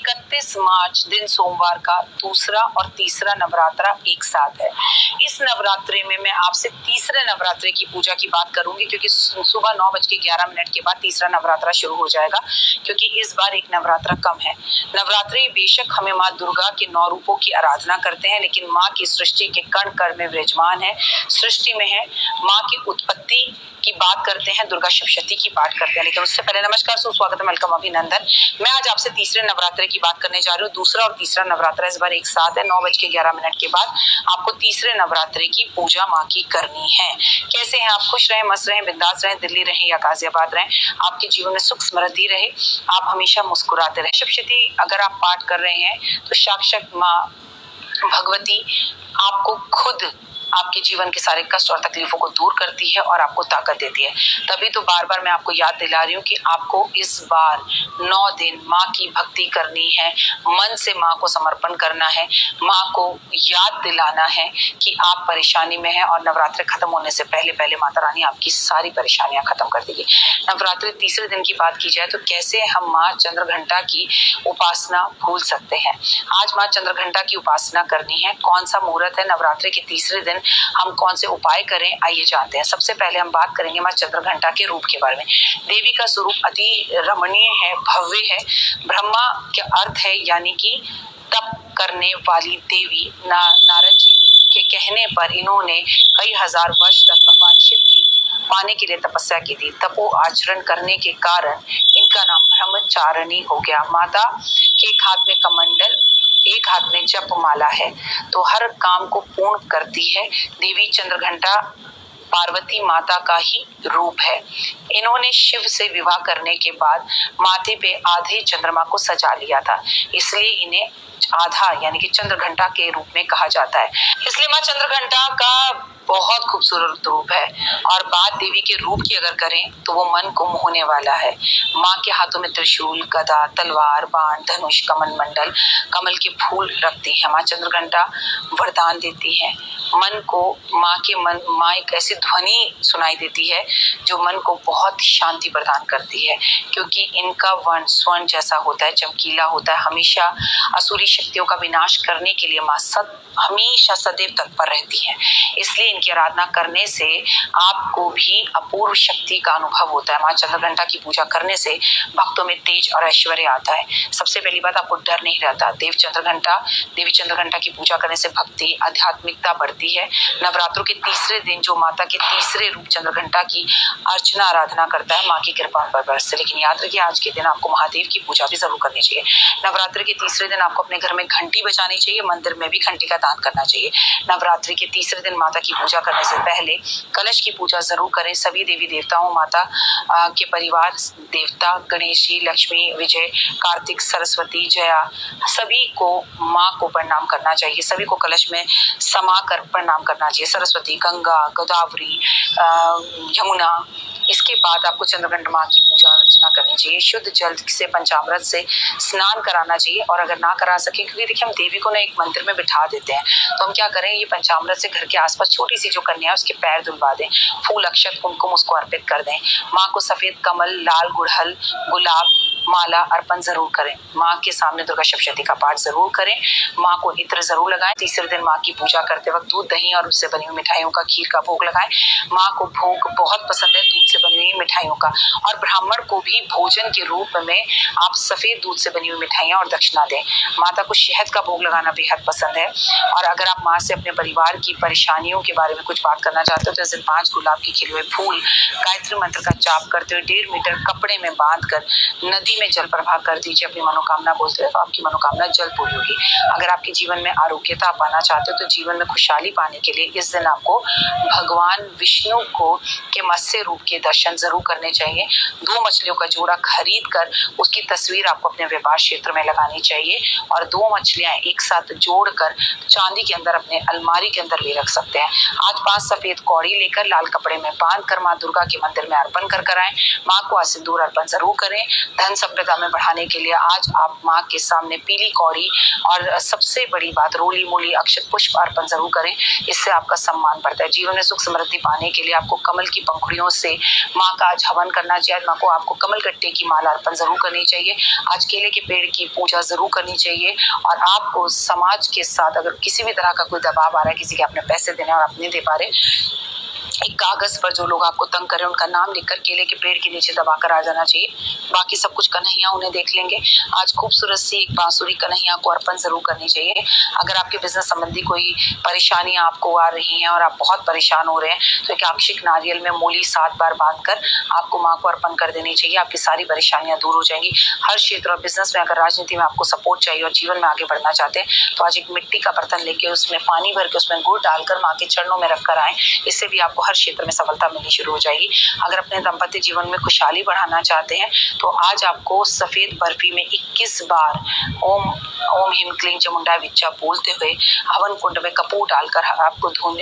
31 मार्च दिन सोमवार का दूसरा और तीसरा नवरात्रा एक साथ है। इस नवरात्रे में मैं आपसे तीसरे नवरात्रे की पूजा की बात करूंगी, क्योंकि सुबह 9:11 के बाद तीसरा नवरात्रा शुरू हो जाएगा, क्योंकि इस बार एक नवरात्रा कम है। नवरात्रि बेशक हमें माँ दुर्गा के 9 रूपों की आराधना करते हैं, लेकिन माँ की सृष्टि के कण कण में विराजमान है, सृष्टि में है। माँ की उत्पत्ति की बात करते हैं, दुर्गा सप्तशती की पाठ करते हैं। लेकिन उससे पहले नमस्कार, सुस्वागत, वेलकम, अभिनंदन। मैं आज आपसे तीसरे नवरात्रे की बात करने जा रही हूँ। दूसरा और तीसरा नवरात्रा इस बार एक साथ है। 9:11 के बाद आपको तीसरे नवरात्रे की पूजा माँ की करनी है। कैसे हैं आप? खुश रहें, मस्त रहें, बिंदास रहें, दिल्ली रहें या गाजियाबाद रहें, आपके जीवन में सुख समृद्धि रहे, आप हमेशा मुस्कुराते रहें। सप्तशती अगर आप पाठ कर रहे हैं तो साक्षात माँ भगवती आपको खुद आपके जीवन के सारे कष्ट और तकलीफों को दूर करती है और आपको ताकत देती है। तभी तो बार बार मैं आपको याद दिला रही हूँ कि आपको इस बार 9 दिन माँ की भक्ति करनी है, मन से माँ को समर्पण करना है, माँ को याद दिलाना है कि आप परेशानी में हैं, और नवरात्रि खत्म होने से पहले पहले माता रानी आपकी सारी परेशानियां खत्म कर देगी। नवरात्रि तीसरे दिन की बात की जाए तो कैसे हम माँ चंद्रघंटा की उपासना भूल सकते हैं। आज माँ चंद्रघंटा की उपासना करनी है। कौन सा मुहूर्त है? नवरात्रि के तीसरे दिन हम कौन से उपाय करें, आइए जानते हैं। सबसे पहले हम बात करेंगे माँ चंद्रघंटा के रूप के बारे में। देवी का स्वरूप अति रमणीय है, भव्य है। ब्रह्मा के अर्थ है यानी कि तप करने वाली देवी। नारद जी के कहने पर इन्होंने कई हजार वर्ष तक भगवान शिव की पाने के लिए तपस्या की थी। तपो आचरण करने के कारण इनका नाम ब्रह्मचारिणी हो गया। माता के एक हाथ में कमंडल, एक हाथ में जप माला है, तो हर काम को पूर्ण करती है। देवी चंद्रघंटा पार्वती माता का ही रूप है। इन्होंने शिव से विवाह करने के बाद माथे पे आधे चंद्रमा को सजा लिया था, इसलिए इन्हें आधा यानी कि चंद्रघंटा के रूप में कहा जाता है। इसलिए माँ चंद्रघंटा का बहुत खूबसूरत रूप है। और बात देवी के रूप की अगर करें तो वो मन को मोहने वाला है। माँ के हाथों में त्रिशूल, गदा, तलवार, बाण, धनुष, कमल मंडल, कमल के फूल रखती है। माँ चंद्रघंटा वरदान देती है मन को। माँ एक ऐसी ध्वनि सुनाई देती है जो मन को बहुत शांति प्रदान करती है, क्योंकि इनका वर्ण स्वर्ण जैसा होता है, चमकीला होता है। हमेशा असुरी शक्तियों का विनाश करने के लिए माँ हमेशा सदैव तत्पर रहती है। इसलिए इनकी आराधना करने से आपको भी अपूर्व शक्ति का अनुभव होता है। माँ चंद्रघंटा की पूजा करने से भक्तों में तेज और ऐश्वर्य आता है। सबसे पहली बात, आपको डर नहीं रहता। देवी चंद्रघंटा की पूजा करने से भक्ति, आध्यात्मिकता बढ़ती है। नवरात्रों के तीसरे दिन जो माता के तीसरे रूप चंद्रघंटा की अर्चना आराधना करता है, माँ की कृपा पर बरसते। लेकिन याद रखिए, आज के दिन आपको महादेव की पूजा भी जरूर करनी चाहिए। नवरात्रि के तीसरे दिन आपको अपने घर में घंटी बजानी चाहिए, मंदिर में भी घंटी का दान करना चाहिए। नवरात्रि के तीसरे दिन माता की पूजा करने से पहले कलश की पूजा जरूर करें। सभी देवी देवताओं, माता के परिवार देवता, गणेश जी, लक्ष्मी, विजय, कार्तिक, सरस्वती, जया, सभी को माँ को प्रणाम करना चाहिए। सभी को कलश में समा कर प्रणाम करना चाहिए। सरस्वती, गंगा, गोदावरी, यमुना। इसके बाद आपको चंद्रघंटा माँ की पूजा अर्चना करनी चाहिए। शुद्ध जल से, पंचामृत से स्नान कराना चाहिए। और अगर ना करा सके, क्योंकि देखिए हम देवी को ना एक मंदिर में बिठा देते हैं, तो हम क्या करें, ये पंचामृत से घर के आसपास छोटी सी जो कन्या है उसके पैर धुलवा दें, फूल, अक्षत, कुमकुम उसको अर्पित कर दें। माँ को सफेद कमल, लाल गुड़हल, गुलाब माला अर्पण जरूर करें। माँ के सामने दुर्गा सप्तशती का पाठ जरूर करें। माँ को इत्र जरूर लगाएं। तीसरे दिन माँ की पूजा करते वक्त दूध, दही और उससे बनी हुई मिठाइयों का, खीर का भोग लगाएं। माँ को भोग बहुत पसंद है दूध से बनी हुई मिठाइयों का। और ब्राह्मण को भी भोजन के रूप में आप सफेद दूध से बनी हुई मिठाइयाँ और दक्षिणा दें। माता को शहद का भोग लगाना बेहद पसंद है। और अगर आप माँ से अपने परिवार की परेशानियों के बारे में कुछ बात करना चाहते हो तो इस दिन 5 गुलाब के खिले हुए फूल, गायत्री मंत्र का जाप करते हुए 1.5 मीटर कपड़े में बांध कर नदी में जल प्रवाह कर दीजिए। अपनी मनोकामना बोलते हुए, तो आपकी मनोकामना जल्द पूरी होगी। अगर आपके जीवन में आरोग्यता पाना चाहते हो तो जीवन में खुशहाली पाने के लिए इस दिन आपको भगवान विष्णु को के मत्स्य रूप के दर्शन जरूर करने चाहिए। 2 मछलियों का जोड़ा खरीद कर उसकी तस्वीर आपको अपने व्यापार क्षेत्र में लगानी चाहिए। और 2 मछलियां एक साथ जोड़कर चांदी के अंदर अपने अलमारी के अंदर भी रख सकते हैं। आज 5 सफेद कौड़ी लेकर लाल कपड़े में बांध कर माँ दुर्गा के मंदिर में अर्पण कर आए। माँ को आज सिंदूर अर्पण जरूर करें। धन सभ्यता में बढ़ाने के लिए आज आप माँ के सामने पीली कौड़ी और सबसे बड़ी बात रोली मूली अक्षत पुष्प अर्पण जरूर करें। इससे आपका सम्मान बढ़ता है। जीवन में सुख समृद्धि पाने के लिए आपको कमल की पंखुड़ियों से माँ का आज हवन करना चाहिए। आज माँ को आपको कमल गट्टे की माला अर्पण जरूर करनी चाहिए। आज केले के पेड़ की पूजा जरूर करनी चाहिए। और आपको समाज के साथ अगर किसी भी तरह का कोई दबाव आ रहा है, किसी के आपने पैसे देने और आप नहीं दे पा रहे, एक कागज पर जो लोग आपको तंग करें उनका नाम लिखकर केले के पेड़ के नीचे दबा कर आ जाना चाहिए। बाकी सब कुछ कन्हैया उन्हें देख लेंगे। आज खूबसूरत सी एक बांसुरी कन्हैया को अर्पण जरूर करनी चाहिए। अगर आपके बिजनेस संबंधी कोई परेशानियां आपको आ रही हैं और आप बहुत परेशान हो रहे हैं तो एक आक्षिक नारियल में मूली 7 बार बांधकर आपको माँ को अर्पण कर देनी चाहिए। आपकी सारी परेशानियां दूर हो जाएंगी। हर क्षेत्र और बिजनेस में अगर राजनीति में आपको सपोर्ट चाहिए और जीवन में आगे बढ़ना चाहते हैं तो आज एक मिट्टी का बर्तन लेके उसमें पानी भर के उसमें गुड़ डालकर माँ के चरणों में रखकर आए। इससे भी आपको हर क्षेत्र में सफलता मिलनी शुरू हो जाएगी। अगर अपने दाम्पत्य जीवन में खुशहाली बढ़ाना चाहते हैं तो आज आपको सफेद बर्फी में 21 बार ओम ओम ह्रीं क्लीं चामुंडाय विद्या बोलते हुए हवन कुंड में कपूर डालकर आपको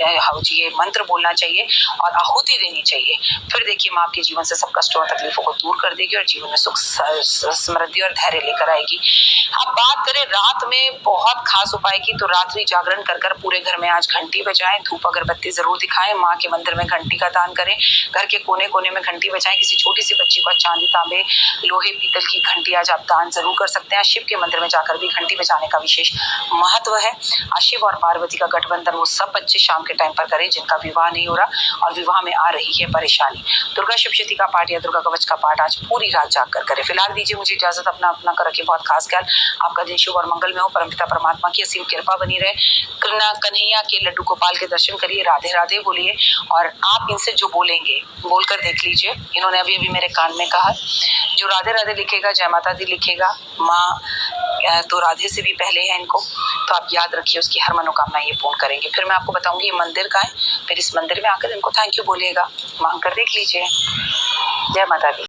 ये मंत्र बोलना चाहिए और आहुति देनी चाहिए। फिर देखिए माँ आपके जीवन से सब कष्टों और तकलीफों को दूर कर देगी और जीवन में सुख समृद्धि और धैर्य लेकर आएगी। अब बात करें रात में बहुत खास उपाय की तो रात्रि जागरण कर पूरे घर में आज घंटी बजाएं, धूप अगरबत्ती जरूर दिखाएं, माँ के मंदिर में घंटी का दान करें, घर के कोने कोने में घंटी बजाएं। किसी छोटी सी बच्ची को चांदी तांबे लोहे पीतल की घंटी आज आप दान जरूर कर सकते हैं। शिव के मंदिर में जाकर भी घंटी बजाने का विशेष महत्व है। शिव और पार्वती का गठबंधन वो सब बच्चे शाम के टाइम पर करें जिनका विवाह नहीं हो रहा और विवाह में आ रही है परेशानी। दुर्गा सप्तशती का पाठ या दुर्गा कवच का पाठ आज पूरी रात जागकर करें। फिलहाल दीजिए मुझे इजाजत। अपना कर रखिए बहुत खास ख्याल। आपका दिन शुभ और मंगल में हो। परमपिता परमात्मा की असीम कृपा बनी रहे। कन्हैया के लड्डू गोपाल के दर्शन करिए, राधे राधे बोलिए और आप इनसे जो बोलेंगे बोलकर देख लीजिए। इन्होंने अभी अभी मेरे कान में कहा जो राधे राधे लिखेगा, जय माता दी लिखेगा, माँ तो राधे से भी पहले है इनको, तो आप याद रखिए उसकी हर मनोकामना ये पूर्ण करेंगे। फिर मैं आपको बताऊंगी ये मंदिर का है, फिर इस मंदिर में आकर इनको थैंक यू बोलिएगा, मांग कर देख लीजिए। जय माता दी।